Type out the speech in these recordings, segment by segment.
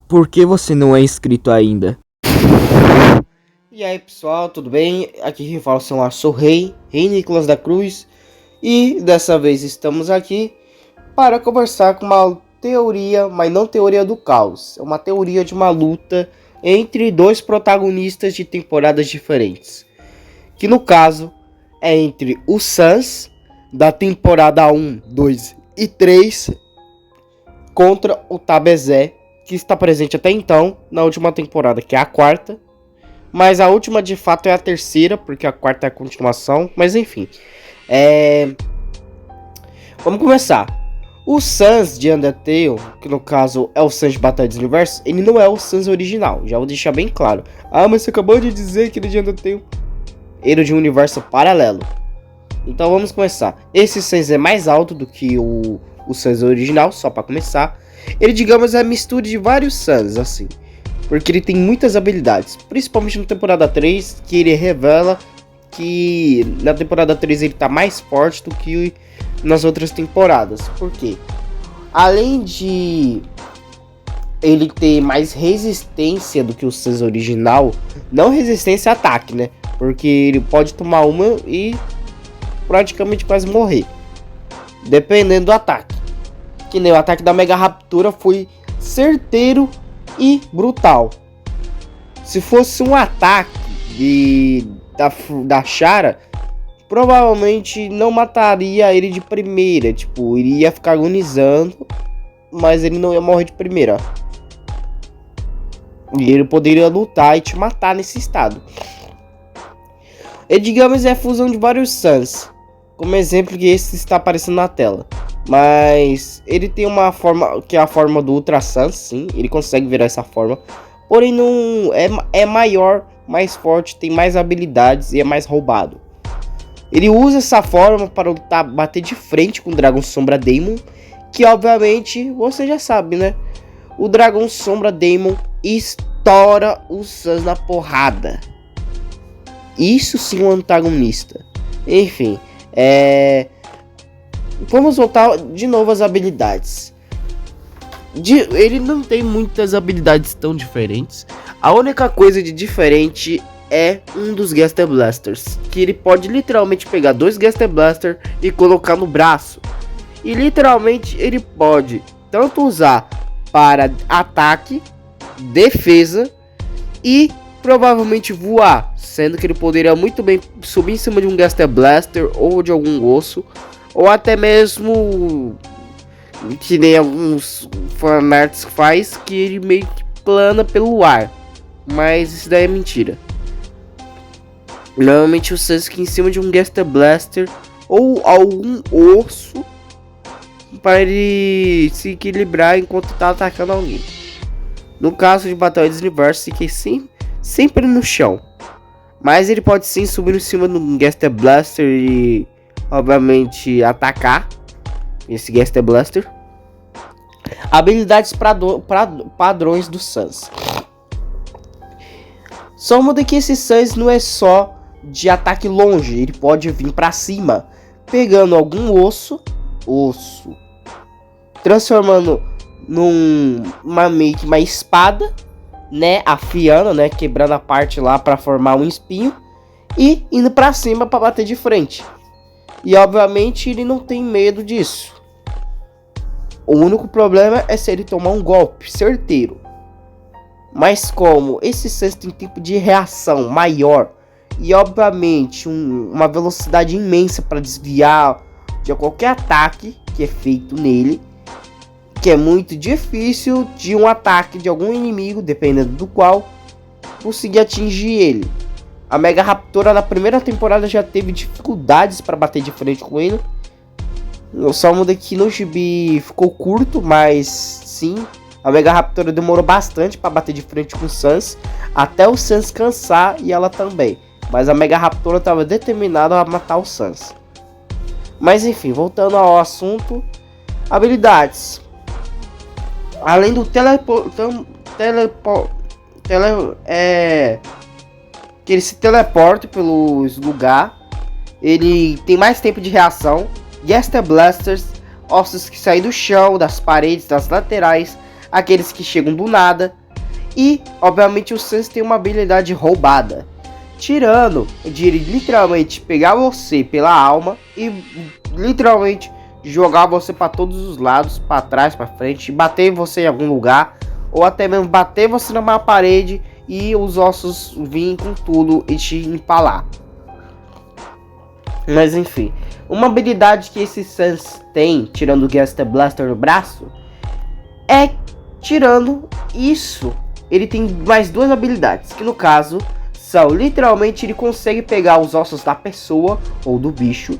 Por que você não é inscrito ainda? E aí pessoal, tudo bem? Aqui quem fala sou o Rei Nicolas da Cruz. E dessa vez estamos aqui para conversar com uma teoria, mas não teoria do caos. É uma teoria de uma luta entre dois protagonistas de temporadas diferentes. Que no caso é entre o Sans da temporada 1, 2 e 3 contra o Tabezé, que está presente até então na última temporada, que é a quarta. Mas a última de fato é a terceira, porque a quarta é a continuação. Mas enfim. Vamos começar. O Sans de Undertale, que no caso é o Sans de Batalha dos Universos, ele não é o Sans original. Já vou deixar bem claro. Ah, mas você acabou de dizer que ele é de Undertale. Ele é de um universo paralelo. Então vamos começar. Esse Sans é mais alto do que o Sans original, só para começar. Ele, digamos, é a mistura de vários Sans, assim. Porque ele tem muitas habilidades, principalmente na temporada 3, que ele revela que na temporada 3 ele tá mais forte do que nas outras temporadas. Por quê? Além de ele ter mais resistência do que o Sans original, não resistência a ataque, né? Porque ele pode tomar uma e praticamente quase morrer, dependendo do ataque. Que nem o ataque da Mega Raptura foi certeiro e brutal. Se fosse um ataque da Chara, provavelmente não mataria ele de primeira. Tipo, ele ia ficar agonizando, mas ele não ia morrer de primeira. E ele poderia lutar e te matar nesse estado. E digamos é a fusão de vários Sans, como exemplo que esse está aparecendo na tela. Mas ele tem uma forma que é a forma do Ultra Sans, sim, ele consegue virar essa forma. Porém não é maior, mais forte, tem mais habilidades e é mais roubado. Ele usa essa forma para lutar, bater de frente com o Dragão Sombra Daemon, que obviamente você já sabe, né? O Dragão Sombra Daemon estoura o Sans na porrada. Isso sim é um antagonista. Enfim, vamos voltar de novo às habilidades. Ele não tem muitas habilidades tão diferentes. A única coisa de diferente é um dos Gaster Blasters, que ele pode literalmente pegar dois Gaster Blasters e colocar no braço. E literalmente ele pode tanto usar para ataque, defesa e provavelmente voar, sendo que ele poderia muito bem subir em cima de um Gaster Blaster ou de algum osso, ou até mesmo que nem alguns fanarts faz, que ele meio que plana pelo ar, mas isso daí é mentira. Normalmente o Sans fica em cima de um Gaster Blaster ou algum osso para ele se equilibrar enquanto está atacando alguém. No caso de Batalha dos Universos, fica sempre no chão, mas ele pode sim subir em cima de um Gaster Blaster e obviamente atacar esse Gaster Blaster. Habilidades padrões do Sans. Só muda que esse Sans não é só de ataque longe, ele pode vir para cima, pegando algum osso, transformando meio que uma espada, né, afiando, né, quebrando a parte lá para formar um espinho e indo para cima para bater de frente. E obviamente ele não tem medo disso. O único problema é se ele tomar um golpe certeiro. Mas como esse Sans tem tempo de reação maior e obviamente uma velocidade imensa para desviar de qualquer ataque que é feito nele, que é muito difícil de um ataque de algum inimigo, dependendo do qual, conseguir atingir ele. A Mega Raptora na primeira temporada já teve dificuldades para bater de frente com ele. Só muda que no gibi ficou curto, mas sim, a Mega Raptora demorou bastante para bater de frente com o Sans, até o Sans cansar e ela também. Mas a Mega Raptora estava determinada a matar o Sans. Mas enfim, voltando ao assunto, habilidades. Além do que ele se teleporta pelos lugares, ele tem mais tempo de reação. Gaster Blasters, ossos que saem do chão, das paredes, das laterais, aqueles que chegam do nada, E, obviamente, o Sans tem uma habilidade roubada, tirando de ele literalmente pegar você pela alma e literalmente jogar você para todos os lados, para trás, para frente, bater você em algum lugar, ou até mesmo bater você numa parede e os ossos virem com tudo e te empalar. Mas enfim, uma habilidade que esse Sans tem, tirando o Gaster Blaster no braço, é tirando isso, ele tem mais duas habilidades, que no caso são literalmente ele consegue pegar os ossos da pessoa ou do bicho,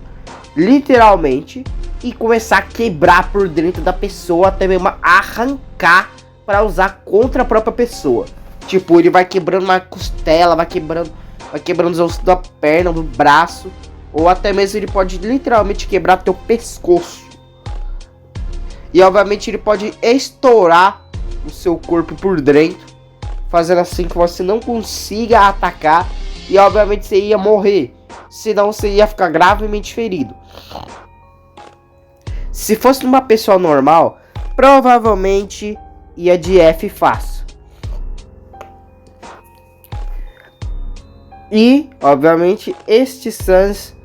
literalmente, e começar a quebrar por dentro da pessoa, até mesmo arrancar para usar contra a própria pessoa. Tipo, ele vai quebrando uma costela, vai quebrando os ossos da perna, do braço, ou até mesmo ele pode literalmente quebrar teu pescoço. E obviamente ele pode estourar o seu corpo por dentro, fazendo assim que você não consiga atacar e obviamente você ia morrer, senão você ia ficar gravemente ferido. Se fosse uma pessoa normal, provavelmente ia de F fácil. E, obviamente, este Sans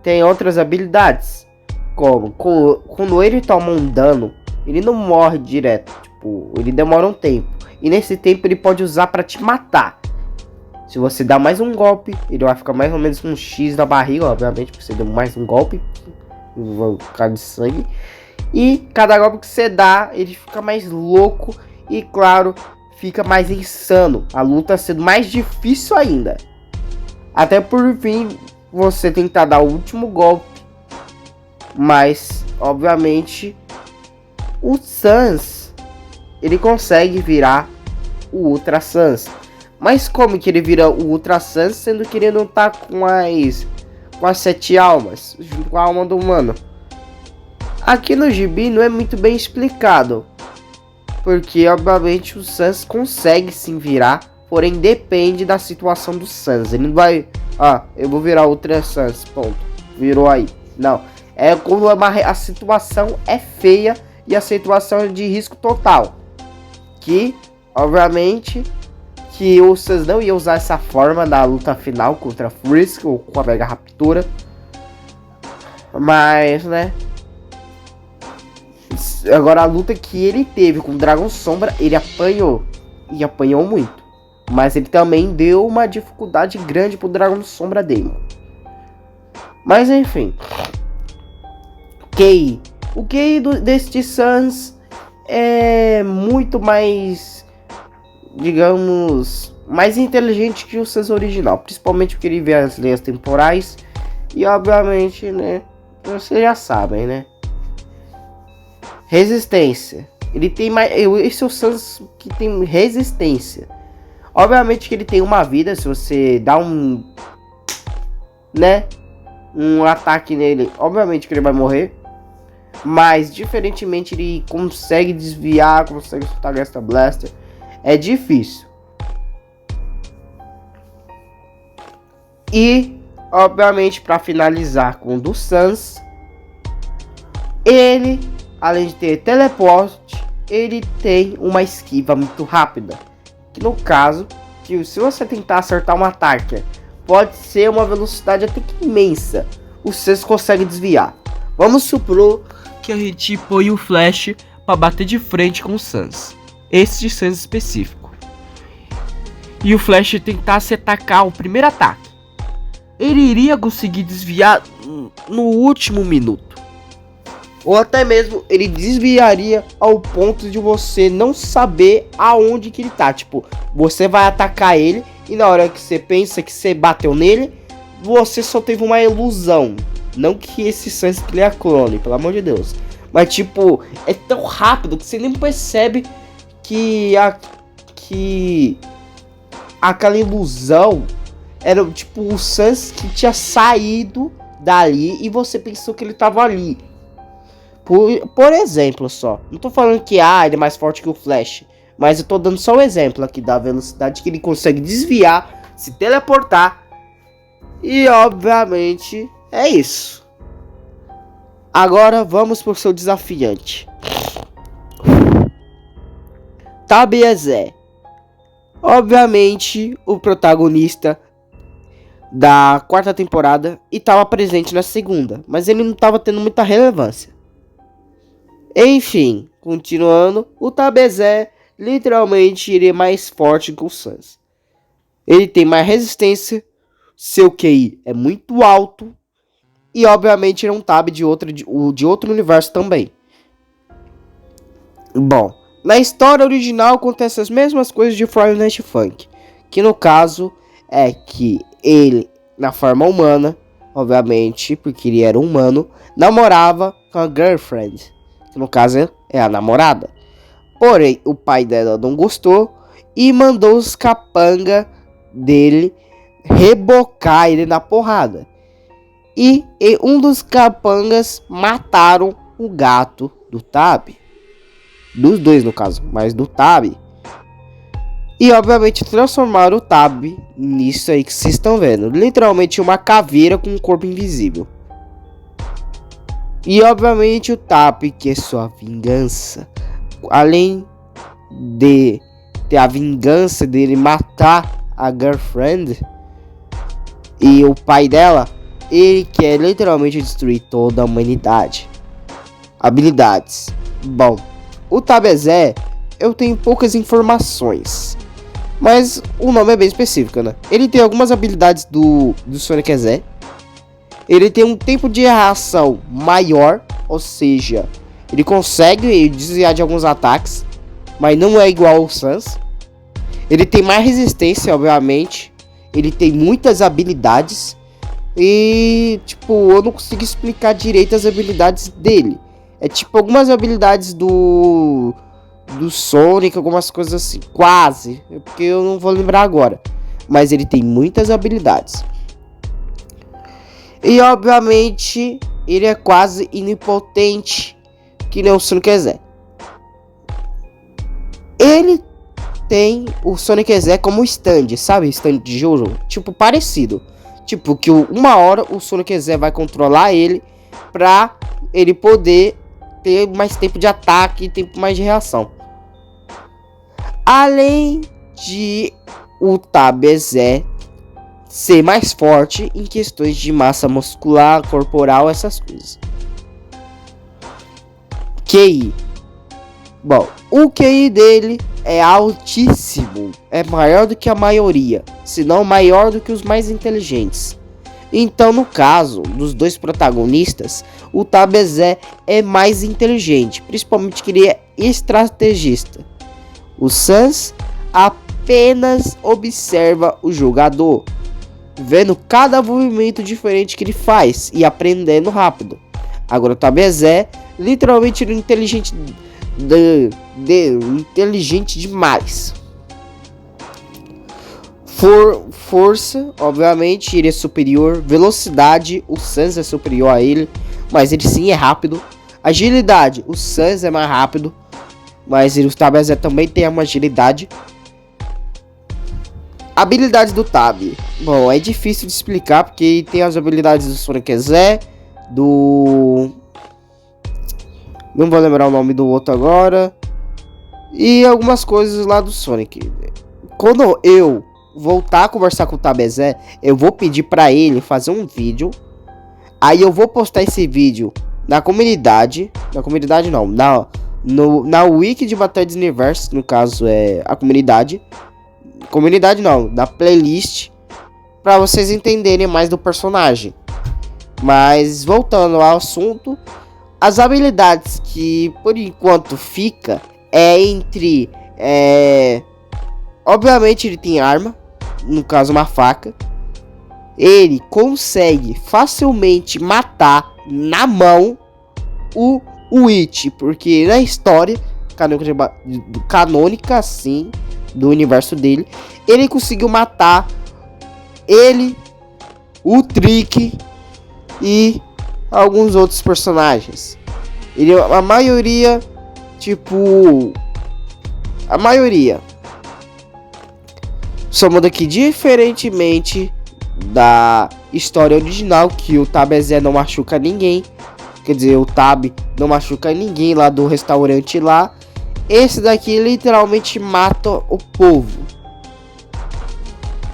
tem outras habilidades, como quando ele toma um dano, ele não morre direto, tipo, ele demora um tempo. E nesse tempo ele pode usar para te matar. Se você dá mais um golpe, ele vai ficar mais ou menos com um X na barriga, obviamente, porque você deu mais um golpe, vai ficar de sangue. E cada golpe que você dá, ele fica mais louco e, claro, fica mais insano. A luta sendo mais difícil ainda. Até por fim, você tentar dar o último golpe. Mas, obviamente, o Sans, ele consegue virar o Ultra Sans. Mas como que ele vira o Ultra Sans, sendo que ele não tá com as 7 almas, junto com a alma do humano? Aqui no gibi não é muito bem explicado, porque obviamente o Sans consegue sim virar, porém depende da situação do Sans. Ele não vai, eu vou virar Ultra Sans, ponto, virou aí. Não, é quando a situação é feia e a situação é de risco total, que obviamente que o Sans não ia usar essa forma na luta final contra a Frisk ou com a Mega Raptura, mas né, agora a luta que ele teve com o Dragão Sombra, ele apanhou e apanhou muito, mas ele também deu uma dificuldade grande pro Dragão Sombra dele. Mas enfim, o QI deste Sans é muito mais, digamos, mais inteligente que o Sans original, principalmente porque ele vê as linhas temporais e obviamente, né, vocês já sabem, né? Resistência, ele tem mais, esse é o Sans que tem resistência. Obviamente que ele tem uma vida, se você dá um ataque nele, obviamente que ele vai morrer. Mas, diferentemente, ele consegue desviar, consegue soltar Gaster Blaster. É difícil. E, obviamente, para finalizar com o do Sans, ele, além de ter teleporte, ele tem uma esquiva muito rápida. Que no caso, que se você tentar acertar um ataque, pode ser uma velocidade até que imensa. O Sans consegue desviar. Vamos supor que a gente põe o Flash para bater de frente com o Sans, esse Sans específico, e o Flash tentasse atacar o primeiro ataque. Ele iria conseguir desviar no último minuto, ou até mesmo ele desviaria ao ponto de você não saber aonde que ele tá. Tipo, você vai atacar ele e na hora que você pensa que você bateu nele, você só teve uma ilusão. Não que esse Sans cria clone, pelo amor de Deus. Mas tipo, é tão rápido que você nem percebe que aquela ilusão era tipo o Sans que tinha saído dali e você pensou que ele tava ali. Por exemplo só. Não tô falando que ele é mais forte que o Flash, mas eu tô dando só um exemplo aqui da velocidade que ele consegue desviar, se teleportar. E obviamente é isso. Agora vamos pro seu desafiante. Tabiezé. Obviamente, o protagonista da quarta temporada e estava presente na segunda, mas ele não estava tendo muita relevância. Enfim, continuando, o Tabezé literalmente ele é mais forte que o Sans. Ele tem mais resistência, seu QI é muito alto e obviamente ele é um Tab de outro universo também. Bom, na história original acontece as mesmas coisas de Friday Night Funk, que no caso é que ele, na forma humana, obviamente, porque ele era humano, namorava com a girlfriend, que no caso é a namorada. Porém, o pai dela não gostou e mandou os capanga dele rebocar ele na porrada. E um dos capangas mataram o gato do Tab. Dos dois no caso, mas do Tab. E obviamente transformaram o Tab nisso aí que vocês estão vendo. Literalmente uma caveira com um corpo invisível. E obviamente o Tab, que é sua vingança. Além de ter a vingança dele matar a girlfriend e o pai dela, ele quer literalmente destruir toda a humanidade. Habilidades. Bom, o Tabezé, eu tenho poucas informações, mas o nome é bem específico, né? Ele tem algumas habilidades do Sonic Z. Ele tem um tempo de reação maior, ou seja, ele consegue desviar de alguns ataques, mas não é igual ao Sans. Ele tem mais resistência, obviamente. Ele tem muitas habilidades. E, tipo, eu não consigo explicar direito as habilidades dele. É tipo algumas habilidades do Sonic, algumas coisas assim, quase, porque eu não vou lembrar agora. Mas ele tem muitas habilidades. E obviamente ele é quase inipotente, que nem o Sonic Z. Ele tem o Sonic Z como stand, sabe? Stand de jogo, tipo parecido. Tipo que uma hora o Sonic Z vai controlar ele pra ele poder ter mais tempo de ataque e tempo mais de reação. Além de o Tabezé ser mais forte em questões de massa muscular, corporal, essas coisas. QI. Bom, o QI dele é altíssimo. É maior do que a maioria, se não maior do que os mais inteligentes. Então, no caso dos dois protagonistas, o Tabezé é mais inteligente, principalmente que ele é estrategista. O Sans apenas observa o jogador, vendo cada movimento diferente que ele faz e aprendendo rápido. Agora o Tabezé, literalmente ele é inteligente, inteligente demais. Força, obviamente, ele é superior. Velocidade, o Sans é superior a ele, mas ele sim é rápido. Agilidade, o Sans é mais rápido, mas o Tabezé também tem uma agilidade. Habilidades do Tab. Bom, é difícil de explicar porque tem as habilidades do Sonic Z, do... não vou lembrar o nome do outro agora. E algumas coisas lá do Sonic. Quando eu voltar a conversar com o Tabezé, eu vou pedir pra ele fazer um vídeo. Aí eu vou postar esse vídeo na comunidade. Na comunidade não, na wiki de Batalha do Universo, no caso é a comunidade. Comunidade não, na playlist, pra vocês entenderem mais do personagem. Mas voltando ao assunto, as habilidades que por enquanto fica é entre obviamente ele tem arma, no caso uma faca. Ele consegue facilmente matar na mão o It, porque na história canônica assim do universo dele, ele conseguiu matar ele, o Trick e alguns outros personagens. A maioria, somando aqui, diferentemente da história original, que o Tabezé não machuca ninguém, quer dizer, o Tab não machuca ninguém lá do restaurante lá. Esse daqui literalmente mata o povo.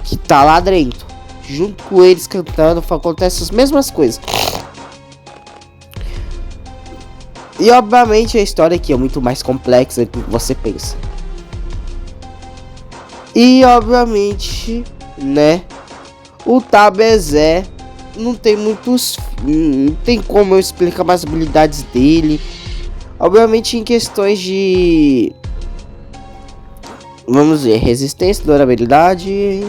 que tá lá dentro. Junto com eles cantando, acontece as mesmas coisas. E obviamente a história aqui é muito mais complexa do que você pensa. E obviamente, né, o Tabezé não tem muitos... Não tem como eu explicar mais as habilidades dele. Obviamente em questões de... Vamos ver, resistência, durabilidade...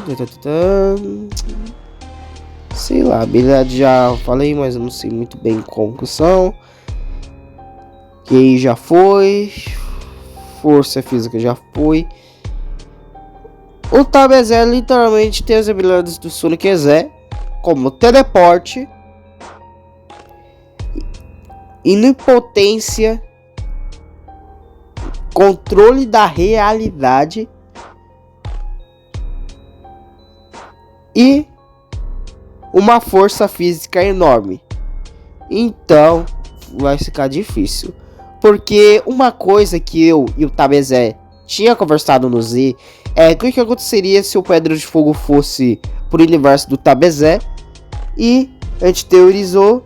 Sei lá, habilidade já falei, mas eu não sei muito bem como são. QI já foi. Força física já foi. O Tabezé literalmente tem as habilidades do Sonic Zé, como teleporte, onipotência, controle da realidade e uma força física enorme. Então vai ficar difícil, porque uma coisa que eu e o Tabezé tinha conversado no Z é o que aconteceria se o Pedra de Fogo fosse pro universo do Tabezé. E a gente teorizou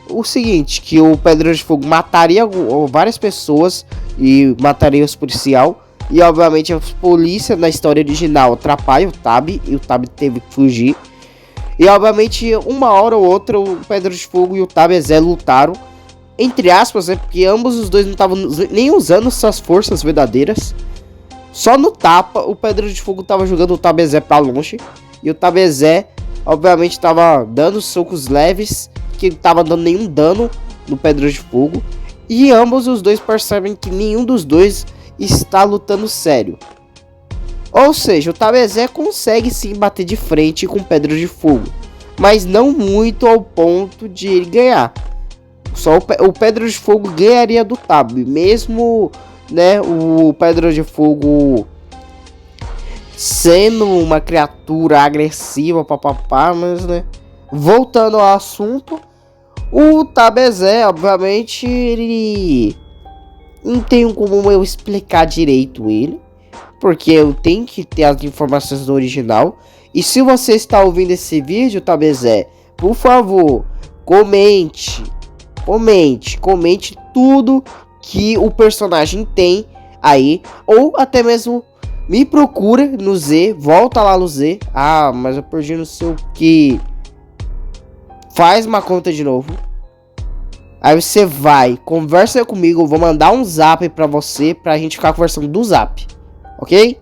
o seguinte, que o Pedra de Fogo mataria várias pessoas e mataria os policial. E obviamente a polícia na história original atrapalha o Tab, e o Tab teve que fugir. E obviamente uma hora ou outra o Pedra de Fogo e o Tabezé lutaram, entre aspas, né, porque ambos os dois não estavam nem usando suas forças verdadeiras. Só no tapa, o Pedra de Fogo tava jogando o Tabezé pra longe. E o Tabezé, obviamente, tava dando socos leves, que não tava dando nenhum dano no Pedra de Fogo. E ambos os dois percebem que nenhum dos dois está lutando sério. Ou seja, o Tabezé consegue sim bater de frente com Pedra de Fogo, mas não muito ao ponto de ele ganhar. Só o Pedra de Fogo ganharia do Tab, mesmo... né, o Pedra de Fogo sendo uma criatura agressiva, papapá, mas, né, voltando ao assunto, o Tabezé, obviamente, ele não tem como eu explicar direito ele, porque eu tenho que ter as informações do original. E se você está ouvindo esse vídeo, Tabezé, por favor, comente tudo que o personagem tem aí, ou até mesmo me procura no Z, volta lá no Z. Ah, mas eu perdi não sei o que. Faz uma conta de novo. Aí você vai, conversa comigo, eu vou mandar um zap pra você, pra gente ficar conversando do zap, ok?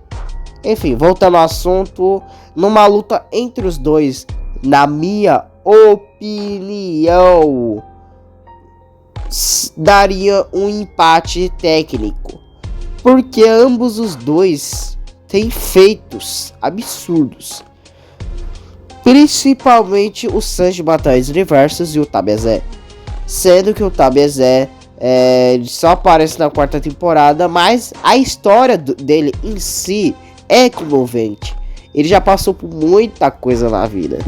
Enfim, voltando ao assunto, numa luta entre os dois, na minha opinião, daria um empate técnico, porque ambos os dois têm feitos absurdos, principalmente o Sans de Batalhas Universos e o Tabezé, sendo que o Tabezé só aparece na 4ª temporada, mas a história dele em si é comovente. Ele já passou por muita coisa na vida,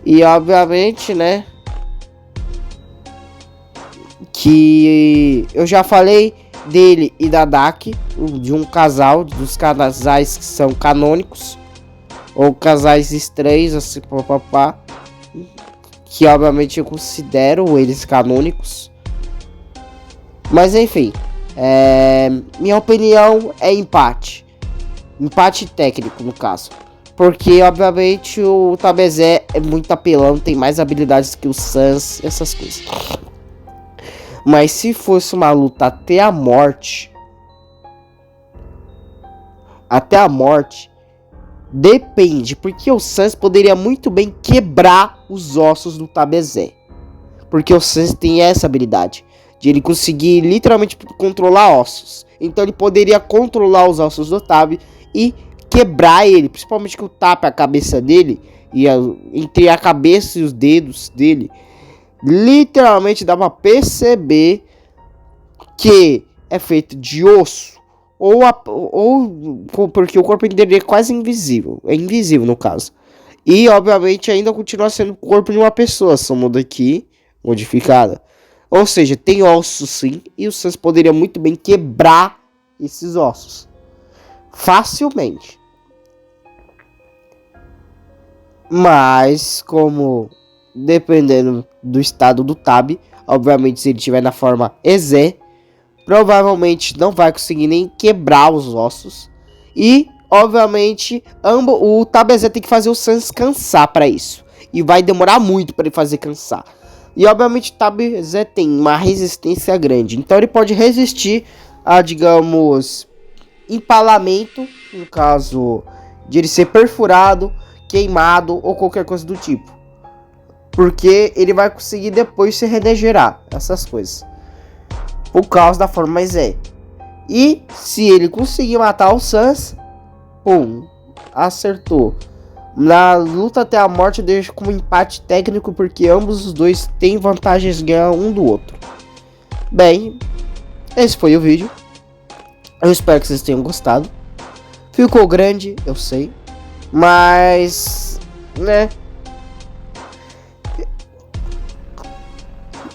e obviamente, né, que eu já falei dele e da Dak, de um casal, dos casais que são canônicos, ou casais estranhos, assim, papapá, que obviamente eu considero eles canônicos. Mas enfim, minha opinião é empate técnico no caso, porque obviamente o Tabezé é muito apelão, tem mais habilidades que o Sans, essas coisas. Mas se fosse uma luta até a morte, depende, porque o Sans poderia muito bem quebrar os ossos do Tabezé, porque o Sans tem essa habilidade de ele conseguir literalmente controlar ossos. Então ele poderia controlar os ossos do Tab e quebrar ele, principalmente que o tapa a cabeça dele, e entre a cabeça e os dedos dele, literalmente dá pra perceber que é feito de osso, ou porque o corpo dele é quase invisível, é invisível no caso, e obviamente ainda continua sendo o corpo de uma pessoa, só muda aqui, modificada, ou seja, tem ossos sim, e o Sans poderia muito bem quebrar esses ossos facilmente. Mas, como dependendo do estado do Tab, obviamente se ele estiver na forma EZ, provavelmente não vai conseguir nem quebrar os ossos. E, obviamente, o Tab EZ tem que fazer o Sans cansar para isso. E vai demorar muito para ele fazer cansar. E, obviamente, o Tab EZ tem uma resistência grande. Então, ele pode resistir a, digamos, empalamento, no caso de ele ser perfurado, queimado ou qualquer coisa do tipo. Porque ele vai conseguir depois se regenerar, essas coisas. Por causa da forma mais é. E se ele conseguir matar o Sans, pum, acertou. Na luta até a morte eu deixo como empate técnico, porque ambos os dois têm vantagens ganhar um do outro. Bem, esse foi o vídeo. Eu espero que vocês tenham gostado. Ficou grande, eu sei. Mas, né?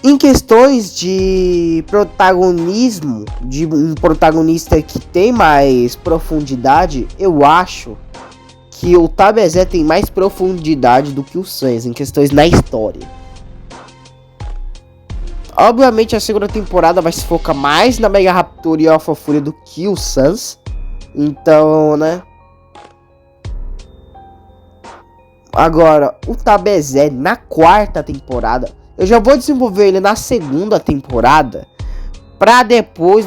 Em questões de protagonismo, de um protagonista que tem mais profundidade, eu acho que o Tab EZ tem mais profundidade do que o Sans em questões na história. Obviamente a segunda temporada vai se focar mais na Mega Raptor e Alpha Fúria do que o Sans. Então, né? Agora, o Tab EZ na quarta temporada, eu já vou desenvolver ele na segunda temporada, pra depois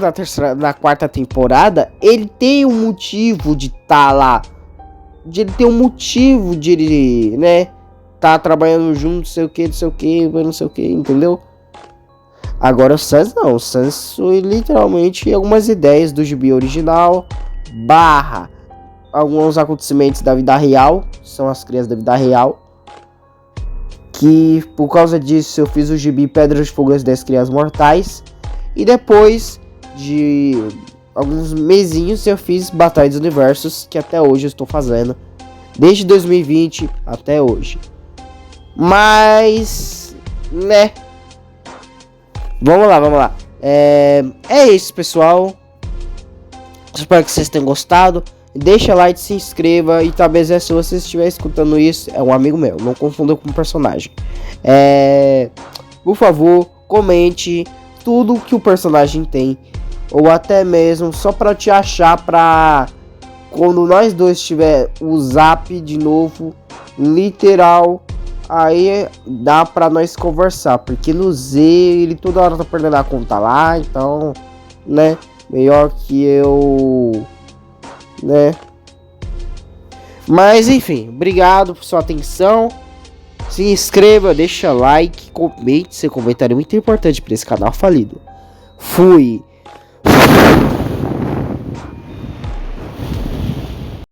na quarta temporada ele ter um motivo de estar lá, de ele ter um motivo de ele, né, tá trabalhando junto, não sei o que, entendeu? Agora o Sans não, o Sans foi literalmente algumas ideias do gibi original, barra alguns acontecimentos da vida real, são as crias da vida real, que por causa disso eu fiz o gibi Pedras de Fogo das Crias Mortais, e depois de alguns mesinhos eu fiz Batalha dos Universos, que até hoje eu estou fazendo, desde 2020 até hoje. Mas, né, vamos lá. É isso, pessoal. Espero que vocês tenham gostado. Deixa like, se inscreva. E talvez se você estiver escutando isso, é um amigo meu, não confunda com um personagem. Por favor, comente tudo que o personagem tem, ou até mesmo só para te achar, pra quando nós dois tiver o zap de novo, literal, aí dá pra nós conversar, porque no Z ele toda hora tá perdendo a conta lá, então, né, melhor que eu, né. Mas enfim, obrigado por sua atenção. Se inscreva, deixa like, comente, seu comentário é muito importante para esse canal falido. Fui!